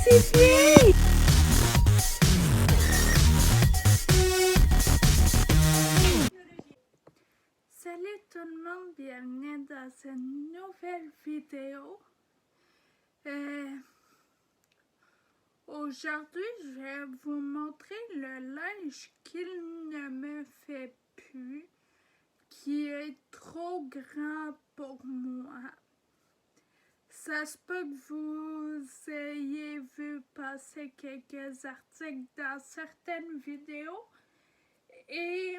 notifier! Salut tout le monde, bienvenue dans une nouvelle vidéo. Aujourd'hui, je vais vous montrer le linge qu'il ne me fait plus, qui est trop grand pour moi. Ça se peut que vous ayez vu passer quelques articles dans certaines vidéos et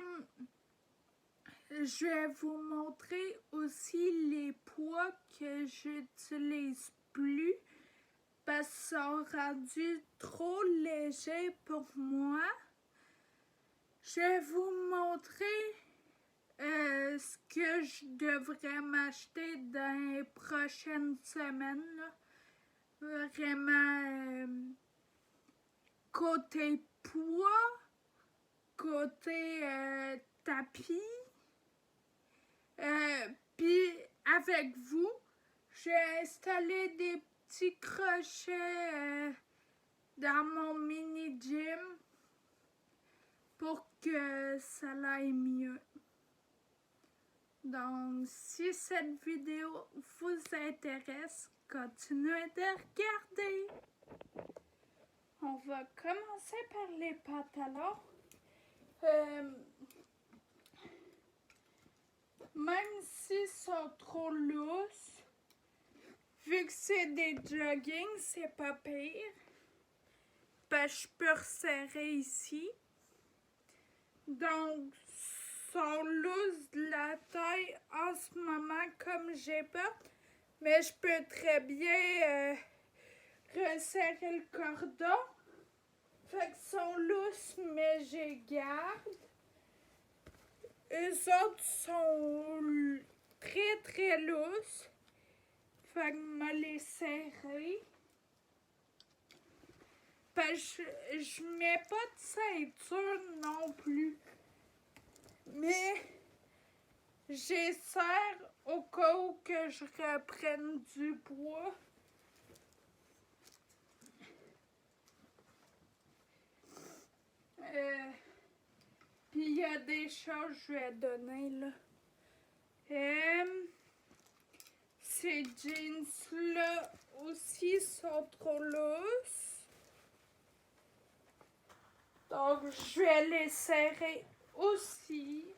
je vais vous montrer aussi les poids que j'utilise plus parce qu'ils sont rendus trop légers pour moi. Je vais vous montrer ce que je devrais m'acheter dans les prochaines semaines. Là. Vraiment, côté poids, côté tapis. Puis avec vous, j'ai installé des petits crochets dans mon mini gym pour que ça aille mieux. Donc, si cette vidéo vous intéresse, continuez de regarder. On va commencer par les pantalons. Même s'ils sont trop lousses, vu que c'est des jogging, c'est pas pire. Parce que je peux resserrer ici. Donc, sont lousses de la taille en ce moment comme j'ai pas. Mais je peux très bien resserrer le cordon. Fait qu'ils sont lousses, mais je les garde. Eux autres sont très lousses. Fait que je vais les serrer. Parce que je mets pas de ceinture non plus. Mais j'essaie au cas où que je reprenne du poids. Puis il y a des choses que je vais donner là. Ces jeans-là aussi sont trop lousses. Donc je vais les serrer aussi.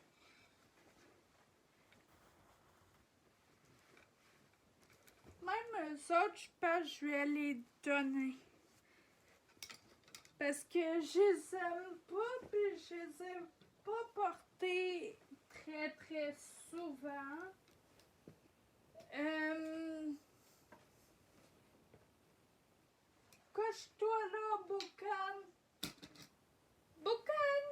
Même eux autres, je pense que je vais les donner. Parce que je les aime pas, puis je les ai pas portés très souvent. Couche-toi là, Boucan! Boucan!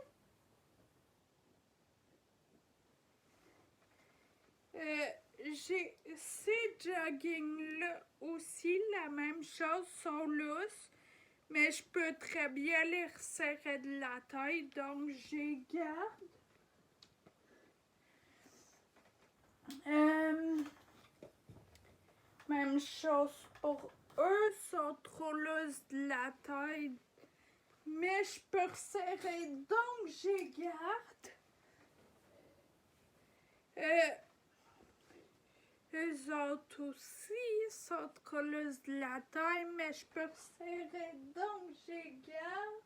J'ai ces jogging-là aussi, la même chose, sont lousses. Mais je peux très bien les resserrer de la taille, donc je les garde. Même chose pour eux, sont trop lousses de la taille. Mais je peux resserrer, donc je les garde. Eux autres aussi sont trop lousses de la taille, mais je peux resserrer, donc je les garde.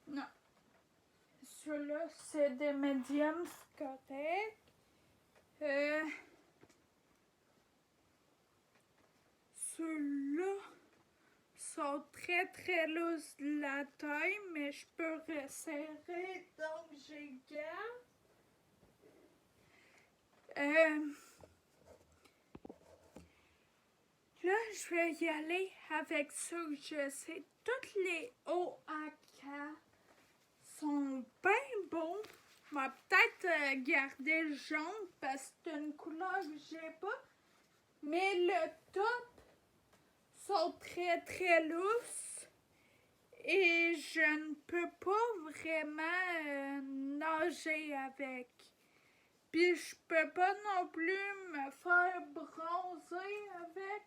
Non. Ceux-là, c'est des médiums, c'est correct. Ceux-là sont très lousses de la taille, mais je peux resserrer, donc je les garde. Là, je vais y aller avec ceux que je sais. Toutes les hauts à cas sont bien beaux. Je vais peut-être garder le jaune parce que c'est une couleur que j'ai pas. Mais le top sont très lousses. Et je ne peux pas vraiment nager avec. Puis je peux pas non plus me faire bronzer avec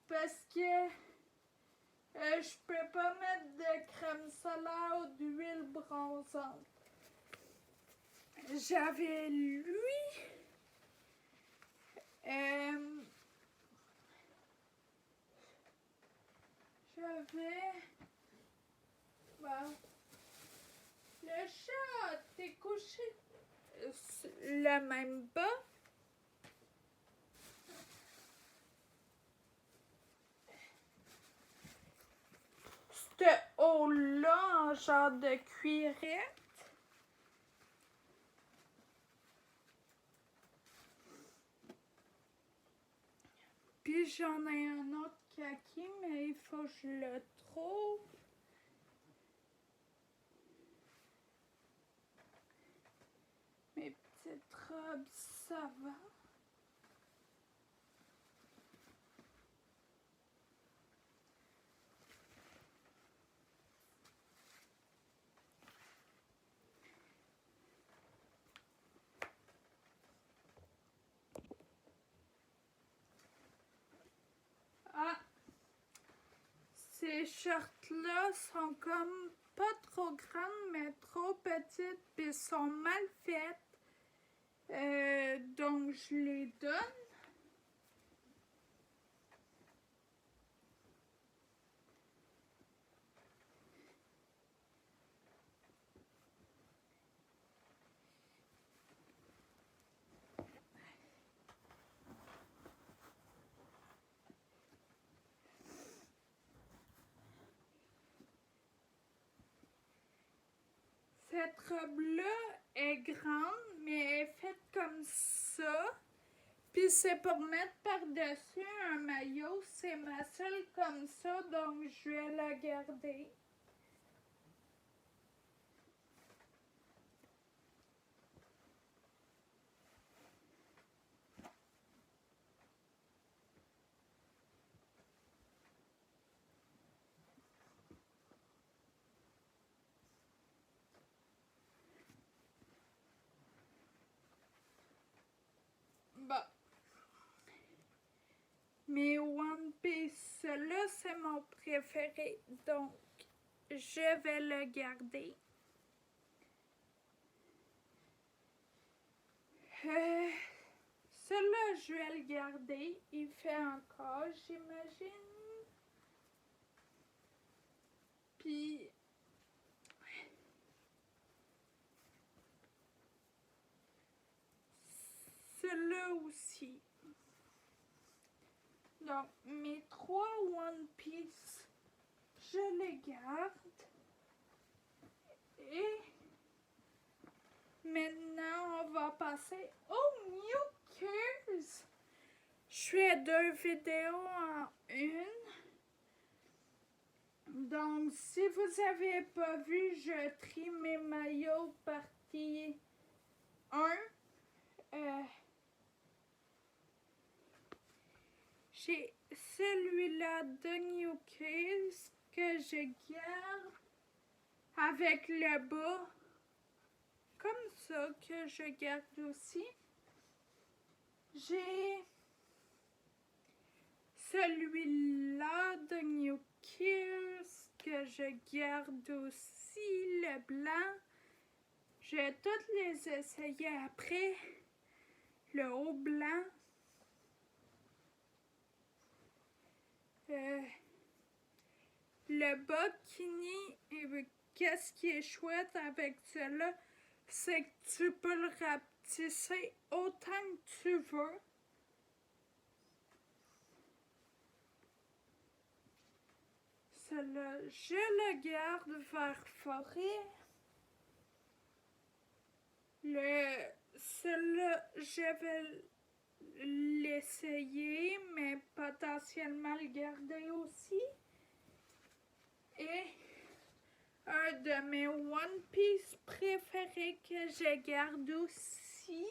parce que je peux pas mettre de crème solaire ou d'huile bronzante. J'avais lu bon, le chat t'es couché le même bas. Ce haut-là en genre de cuirette. Puis j'en ai un autre kaki, mais il faut que je le trouve. Mes petites robes, ça va. Ah! Ces shirts-là sont comme pas trop grandes, mais trop petites, puis sont mal faites. Donc, je les donne. Cette robe-là est grande, mais elle est faite comme ça. Puis c'est pour mettre par-dessus un maillot. C'est ma seule comme ça, donc je vais la garder. Bon. Mais One Piece, là, c'est mon préféré. Donc, je vais le garder. Celui-là, je vais le garder. Il fait encore, j'imagine. Puis, celui-là aussi. Donc, mes 3 One Piece, je les garde. Et maintenant, on va passer au New Gears. Je fais 2 vidéos en une. Donc, si vous avez pas vu, je trie mes maillots partie 1. J'ai celui-là de New Gears que je garde avec le bas comme ça que je garde aussi. J'ai celui-là de New Gears que je garde aussi, le blanc. Je vais toutes les essayer après. Le haut blanc. Le bikini, qu'est-ce qui est chouette avec cela, c'est que tu peux le rapetisser autant que tu veux. Cela, je le garde vers forêt. Celui-là, je vais l'essayer, mais potentiellement le garder aussi. Et un de mes One Piece préférés que je garde aussi.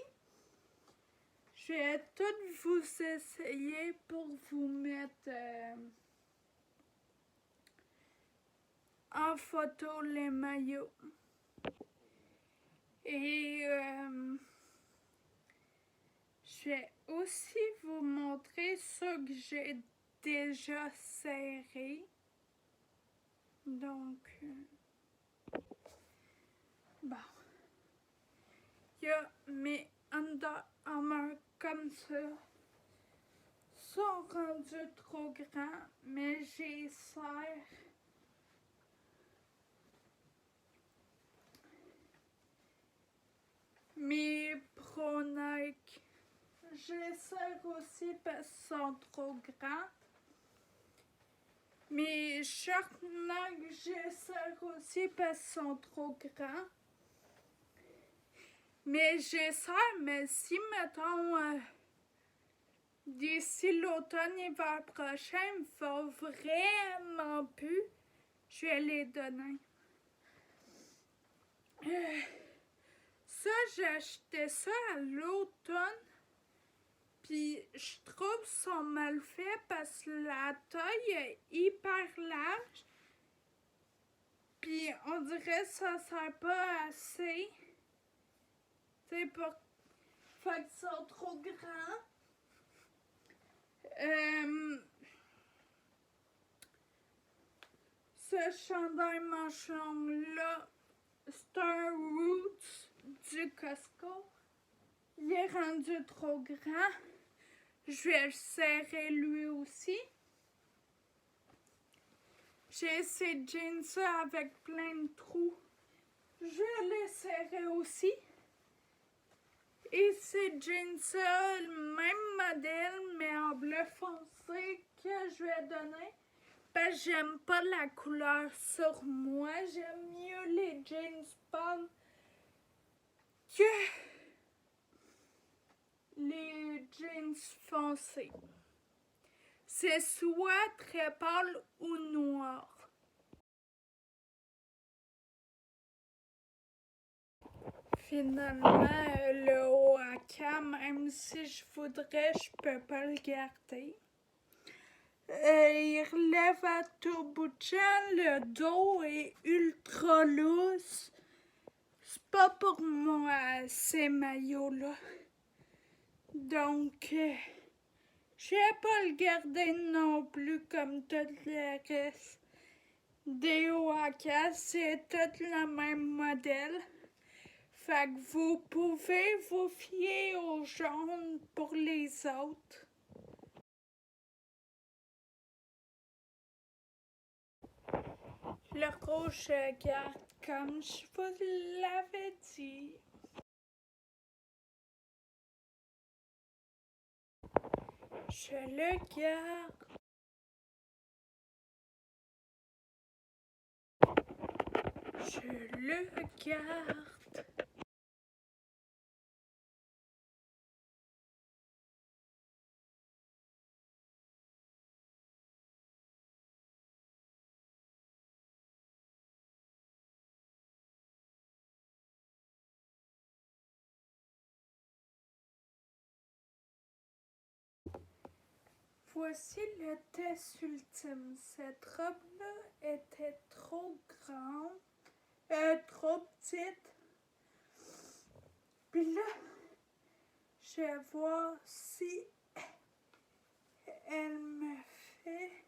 Je vais toutes vous essayer pour vous mettre en photo les maillots. Et Je vais aussi vous montrer ce que j'ai déjà serré. Donc, bon. Il y a mes Under Armour comme ça. Sont rendus trop grands, mais j'ai serre. Mes Pro Nike, je les serre aussi parce qu'ils sont trop grands. Mes shorts Nike, je les serre aussi parce qu'ils sont trop grands. Mais je serre, mais si, mettons, d'ici l'automne-hiver prochain, il me faut vraiment plus, je vais les donner. Ça, j'ai acheté ça à l'automne, puis je trouve qu'ils sont mal faits parce que la taille est hyper large, puis on dirait que ça sert pas assez, tu sais, pour... Fait qu'ils sont trop grands. Ce chandail manchon-là, c'est un Roots du Costco. Il est rendu trop grand. Je vais le serrer lui aussi. J'ai ces jeans-là avec plein de trous. Je vais les serrer aussi. Et ces jeans-là, le même modèle, mais en bleu foncé que je vais donner. Parce que j'aime pas la couleur sur moi. J'aime mieux les jeans pâles que les jeans foncés. C'est soit très pâle ou noir. Finalement, le haut à cam, même si je voudrais, je peux pas le garder. Il relève à tout bout de champ, le dos est ultra lousse. C'est pas pour moi ces maillots-là. Donc, je vais pas le garder non plus comme tout le reste des Oaka. C'est tout le même modèle. Fait que vous pouvez vous fier au jaune pour les autres. Le rouge, je garde comme je vous l'avais dit. Je le garde. Je le garde. Voici le test ultime. Cette robe-là était trop grande, trop petite. Puis là, je vais voir si elle me fait.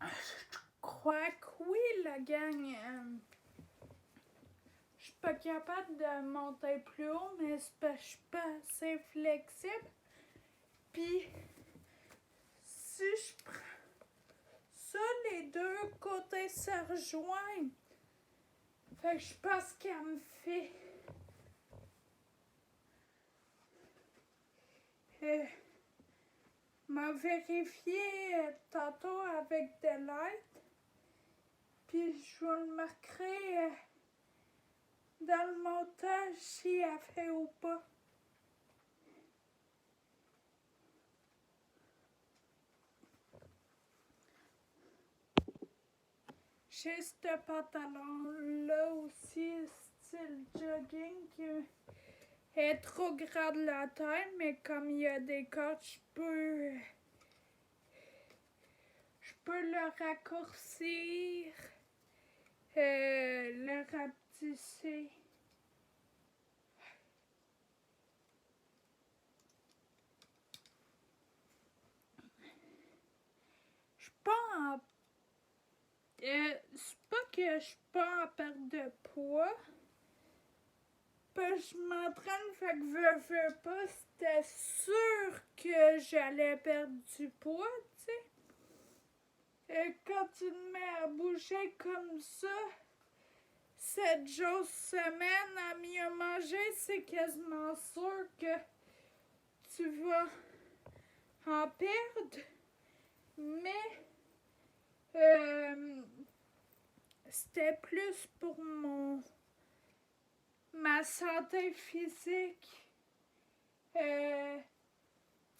Je crois que oui, la gang. Je pas capable de monter plus haut, mais c'est parce que je suis pas assez flexible. Puis, si je prends ça, les deux côtés se rejoignent. Fait que je pense qu'elle me fait... m'a vérifié tantôt avec de l'aide. Puis je vous le marquerai dans le montage si elle fait ou pas. J'ai ce pantalon-là aussi, style jogging, qui est trop grand de la taille, mais comme il y a des cordes, je peux le raccourcir, le rapetisser. Je suis pas en... c'est pas que je suis pas en perte de poids. Je m'entraîne, fait que veux pas, c'était sûr que j'allais perdre du poids, tu sais. Quand tu te mets à bouger comme ça, 7 jours semaine à mieux manger, c'est quasiment sûr que tu vas en perdre. Mais c'était plus pour ma santé physique. Tu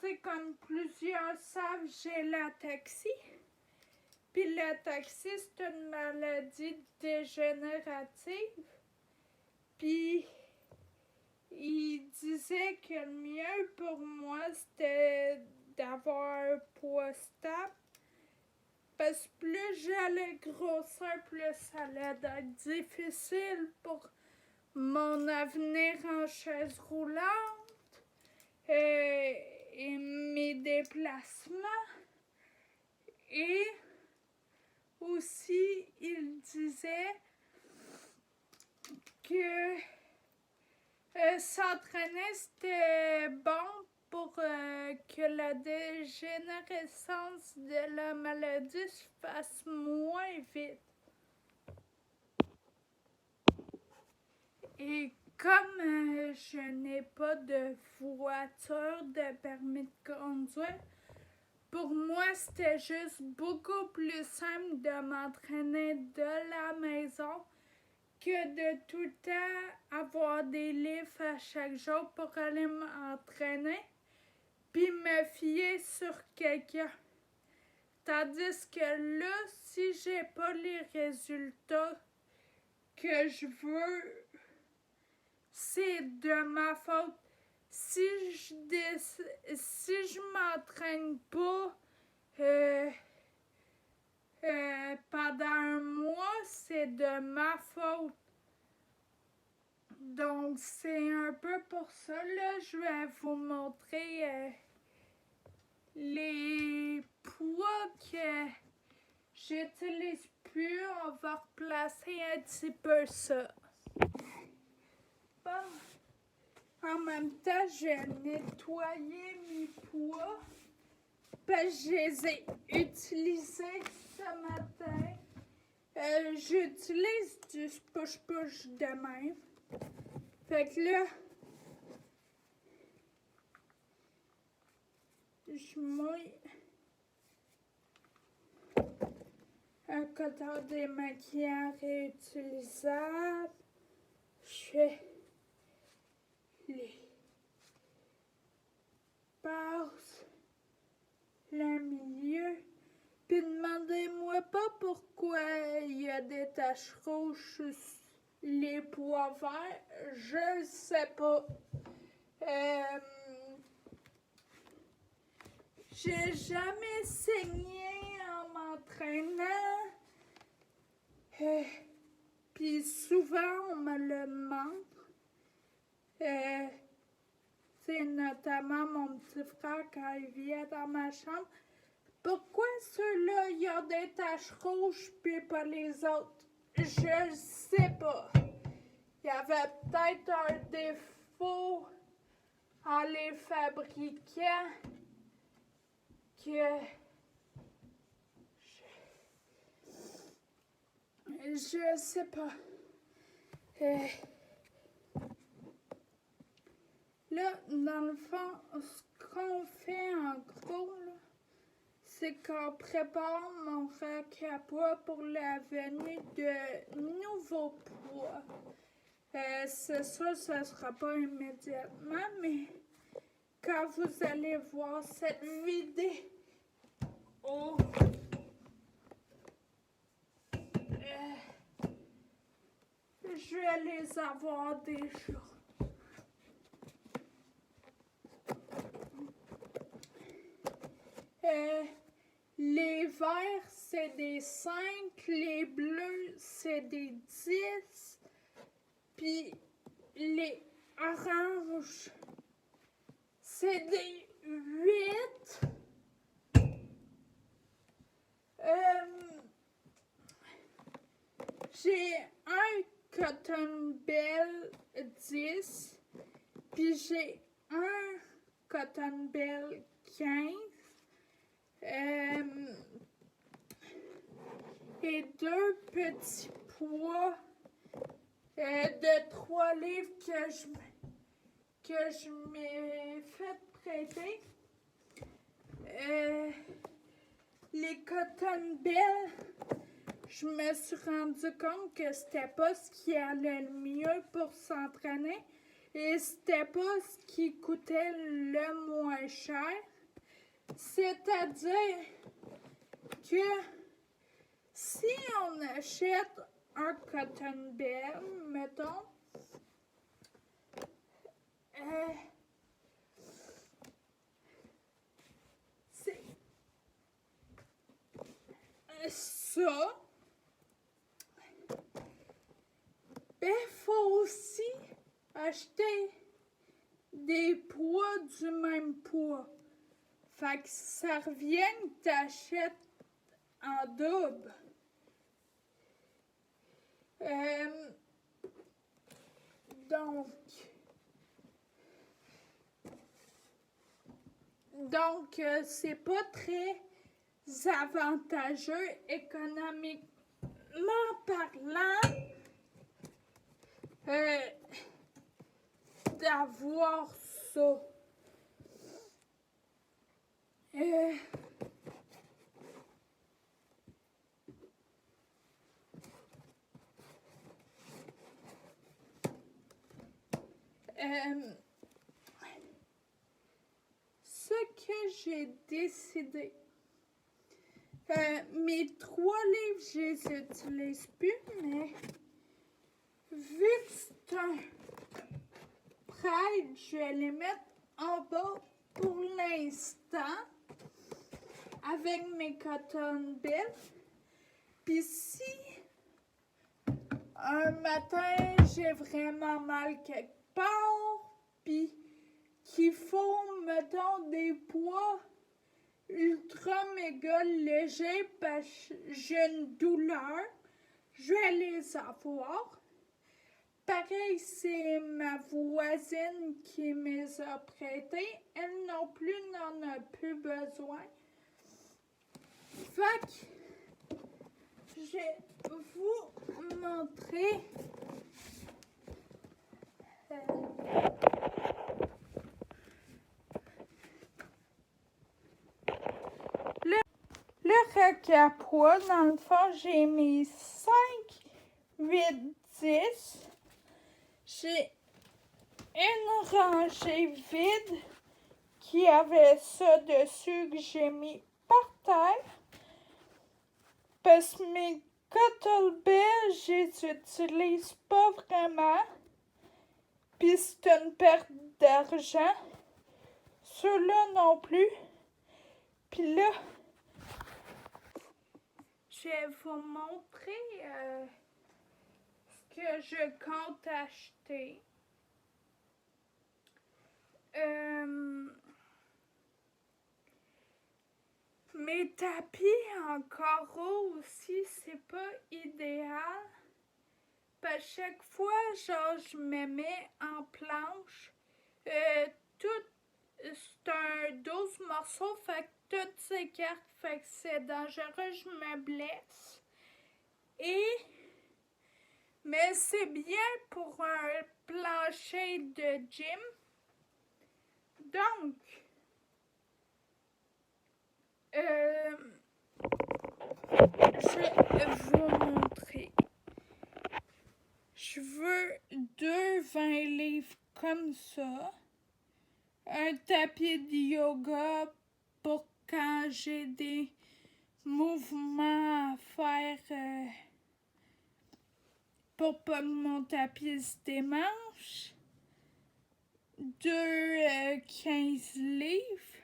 sais, comme plusieurs savent, j'ai l'ataxie. Puis l'ataxie, c'est une maladie dégénérative. Puis il disait que le mieux pour moi, c'était d'avoir un poids stable. Parce que plus j'allais grossir, plus ça allait être difficile pour mon avenir en chaise roulante et mes déplacements. Et aussi, il disait que s'entraîner, c'était bon pour que la dégénérescence de la maladie se fasse moins vite. Et comme je n'ai pas de voiture, de permis de conduire, pour moi, c'était juste beaucoup plus simple de m'entraîner de la maison que de tout le temps avoir des livres à chaque jour pour aller m'entraîner puis me fier sur quelqu'un. Tandis que là, si j'ai pas les résultats que je veux, c'est de ma faute. Si je m'entraîne pas pendant un mois, c'est de ma faute. Donc, c'est un peu pour ça, là, je vais vous montrer les poids que j'utilise plus. On va replacer un petit peu ça. Bon. En même temps, j'ai nettoyé mes poids. Parce que je les ai utilisés ce matin. J'utilise du push-push de même. Fait que là, je mouille un coton démaquillant réutilisable. Je fais les passes, le milieu. Puis demandez-moi pas pourquoi il y a des taches rouges sur les pois verts. Je sais pas. J'ai jamais saigné en m'entraînant. Puis souvent, on me le demande. C'est notamment mon petit frère quand il vient dans ma chambre. Pourquoi ceux-là, ils ont des taches rouges puis pas les autres? Je sais pas. Il y avait avait peut-être un défaut en les fabriquant que je sais pas. Là, dans le fond, ce qu'on fait en gros, là, c'est qu'on prépare mon rack à poids pour la venue de nouveaux poids. C'est sûr, ça ne sera pas immédiatement, mais quand vous allez voir cette vidéo, je vais les avoir déjà. Les verts, c'est des 5, les bleus, c'est des 10, puis les oranges, c'est des 8. J'ai un Cotton Bell 10, puis j'ai un Cotton Bell 15. Et 2 petits pois de 3 livres que je m'ai fait prêter. Les Cotton Bell, je me suis rendu compte que c'était pas ce qui allait le mieux pour s'entraîner et c'était pas ce qui coûtait le moins cher. C'est-à-dire que si on achète un Cotton Bell, mettons, c'est ça. Il faut aussi acheter des poids du même poids. Fait que ça revient que t'achètes en double. Donc, c'est pas très avantageux économiquement parlant d'avoir ça. Ce que j'ai décidé, mes 3 livres, je les utilise plus, mais vu que c'est un prêt, je vais les mettre en bas pour l'instant avec mes Cotton Bell. Puis si un matin j'ai vraiment mal quelque part, puis qu'il faut, mettons, des poids ultra méga légers parce que j'ai une douleur, je vais les avoir. Pareil, c'est ma voisine qui me les a prêtés. Elle non plus n'en a plus besoin. Fait que je vais vous montrer le rack à poids. Dans le fond, j'ai mis 5, 8, 10. J'ai une rangée vide qui avait ça dessus que j'ai mis par terre. Parce que mes Cotton Bell, je les utilise pas vraiment. Puis c'est une perte d'argent. Ceux-là non plus. Puis là, je vais vous montrer ce que je compte acheter. Mes tapis en carreau aussi, c'est pas idéal. chaque fois, genre, je me mets en planche. Tout, c'est un 12 morceaux, fait que toutes s'écartent, fait que c'est dangereux, je me blesse. Mais c'est bien pour un plancher de gym. Donc, je vais vous montrer. Je veux 20 livres comme ça. Un tapis de yoga pour quand j'ai des mouvements à faire pour pas que mon tapis se démange. 15 livres.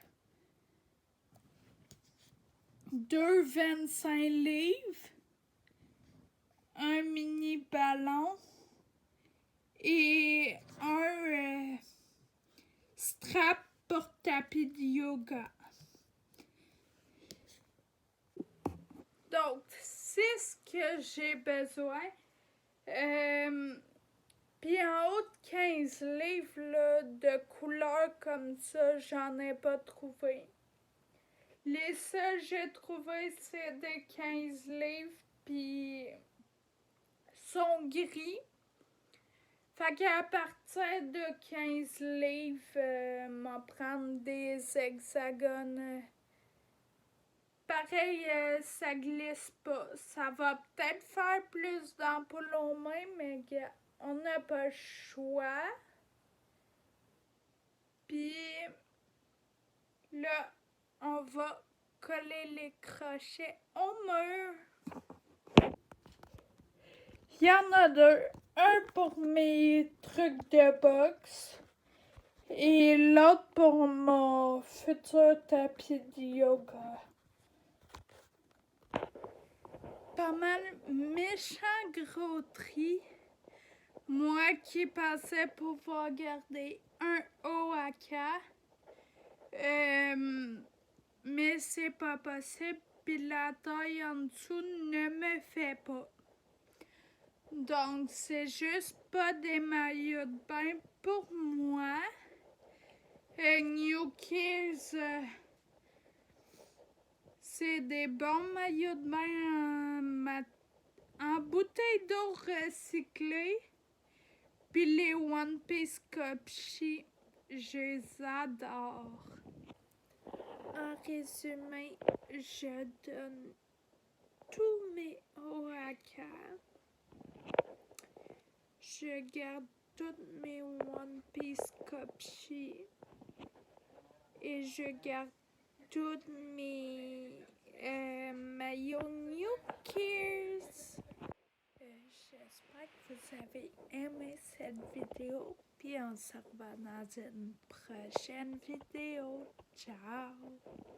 25 livres. Un mini ballon. Et un strap pour tapis de yoga. Donc, c'est ce que j'ai besoin. Puis en haut de 15 livres là, de couleurs comme ça, j'en ai pas trouvé. Les seuls que j'ai trouvés, c'est des 15 livres, puis sont gris. Fait qu'à partir de 15 livres, m'en prendre des hexagones. Pareil, ça glisse pas. Ça va peut-être faire plus d'ampoules aux mains, mais on n'a pas le choix. Puis là, on va coller les crochets au mur. Il y en a deux. Un pour mes trucs de boxe et l'autre pour mon futur tapis de yoga. Pas mal méchant gros tri. Moi qui pensais pouvoir garder un haut à cas. Mais c'est pas possible. Puis la taille en dessous ne me fait pas. Donc, c'est juste pas des maillots de bain pour moi. New Kids, c'est des bons maillots de bain en bouteille d'eau recyclée. Puis les One Piece Copchi, je les adore. En résumé, je donne tous mes hauts à cave. Je garde toutes mes One Piece Copchi. Et je garde toutes mes maillots New Kids. J'espère que vous avez aimé cette vidéo. Puis on se revoit dans une prochaine vidéo. Ciao!